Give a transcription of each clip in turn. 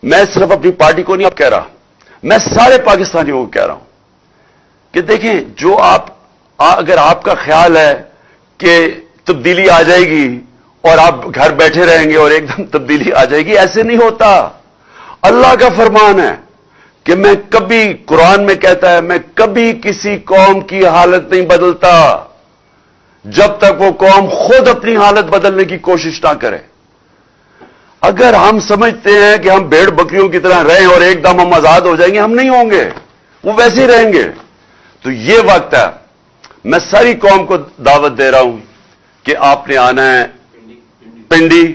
میں صرف اپنی پارٹی کو نہیں اب کہہ رہا، میں سارے پاکستانیوں کو کہہ رہا ہوں کہ دیکھیں، جو اگر آپ کا خیال ہے کہ تبدیلی آ جائے گی اور آپ گھر بیٹھے رہیں گے اور ایک دم تبدیلی آ جائے گی، ایسے نہیں ہوتا۔ اللہ کا فرمان ہے کہ میں کبھی، قرآن میں کہتا ہے، میں کبھی کسی قوم کی حالت نہیں بدلتا جب تک وہ قوم خود اپنی حالت بدلنے کی کوشش نہ کرے۔ اگر ہم سمجھتے ہیں کہ ہم بھیڑ بکریوں کی طرح رہیں اور ایک دم ہم آزاد ہو جائیں گے، ہم نہیں ہوں گے، وہ ویسے ہی رہیں گے۔ تو یہ وقت ہے، میں ساری قوم کو دعوت دے رہا ہوں کہ آپ نے آنا ہے پنڈی،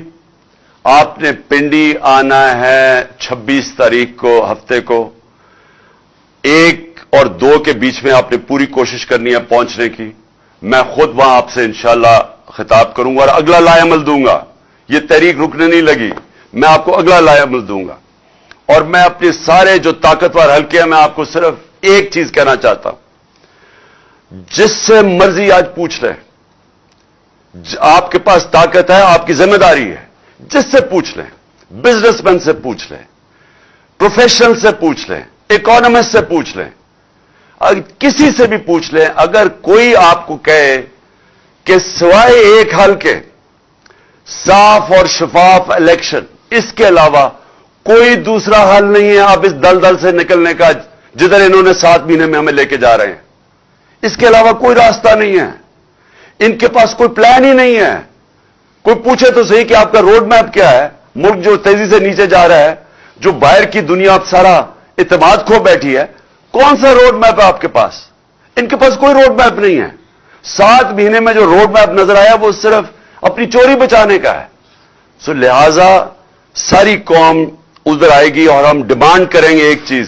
آپ نے پنڈی آنا ہے 26 تاریخ کو، ہفتے کو 1 اور 2 کے بیچ میں آپ نے پوری کوشش کرنی ہے پہنچنے کی۔ میں خود وہاں آپ سے انشاءاللہ خطاب کروں گا اور اگلا لائے عمل دوں گا۔ یہ تحریک رکنے نہیں لگی، میں آپ کو اگلا لائے عمل دوں گا۔ اور میں اپنے سارے جو طاقتور حلقے ہیں، میں آپ کو صرف ایک چیز کہنا چاہتا ہوں، جس سے مرضی آج پوچھ لیں، آپ کے پاس طاقت ہے، آپ کی ذمہ داری ہے، جس سے پوچھ لیں، بزنس مین سے پوچھ لیں، پروفیشنل سے پوچھ لیں، اکانومسٹ سے پوچھ لیں، کسی سے بھی پوچھ لیں، اگر کوئی آپ کو کہے کہ سوائے ایک حل کے، صاف اور شفاف الیکشن، اس کے علاوہ کوئی دوسرا حل نہیں ہے اب اس دلدل سے نکلنے کا جدھر انہوں نے 7 مہینے میں ہمیں لے کے جا رہے ہیں، اس کے علاوہ کوئی راستہ نہیں ہے۔ ان کے پاس کوئی پلان ہی نہیں ہے۔ کوئی پوچھے تو صحیح کہ آپ کا روڈ میپ کیا ہے؟ ملک جو تیزی سے نیچے جا رہا ہے، جو باہر کی دنیا اب سارا اعتماد کھو بیٹھی ہے، کون سا روڈ میپ ہے آپ کے پاس؟ ان کے پاس کوئی روڈ میپ نہیں ہے۔ 7 مہینے میں جو روڈ میپ نظر آیا وہ صرف اپنی چوری بچانے کا ہے۔ سو لہذا ساری قوم ادھر آئے گی اور ہم ڈیمانڈ کریں گے ایک چیز،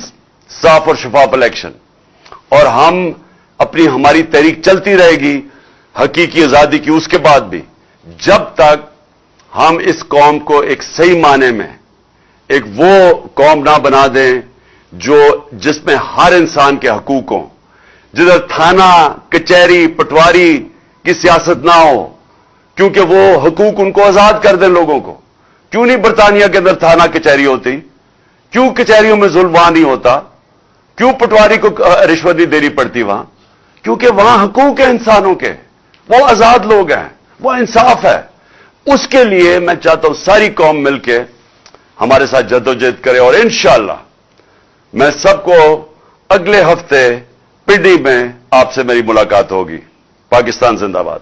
صاف اور شفاف الیکشن، اور ہماری تحریک چلتی رہے گی حقیقی آزادی کی اس کے بعد بھی، جب تک ہم اس قوم کو ایک صحیح معنی میں ایک وہ قوم نہ بنا دیں جس میں ہر انسان کے حقوق ہوں، جدھر تھانہ، کچہری، پٹواری کی سیاست نہ ہو، کیونکہ وہ حقوق ان کو آزاد کر دیں لوگوں کو۔ کیوں نہیں برطانیہ کے اندر تھانہ کچہری ہوتی؟ کیوں کچہریوں میں ظلم وہاں نہیں ہوتا؟ کیوں پٹواری کو رشوت نہیں دینی پڑتی وہاں؟ کیونکہ وہاں حقوق ہیں انسانوں کے، وہ آزاد لوگ ہیں، وہ انصاف ہے۔ اس کے لیے میں چاہتا ہوں ساری قوم مل کے ہمارے ساتھ جدوجہد کرے، اور انشاءاللہ میں سب کو اگلے ہفتے پنڈی میں آپ سے میری ملاقات ہوگی۔ پاکستان زندہ باد۔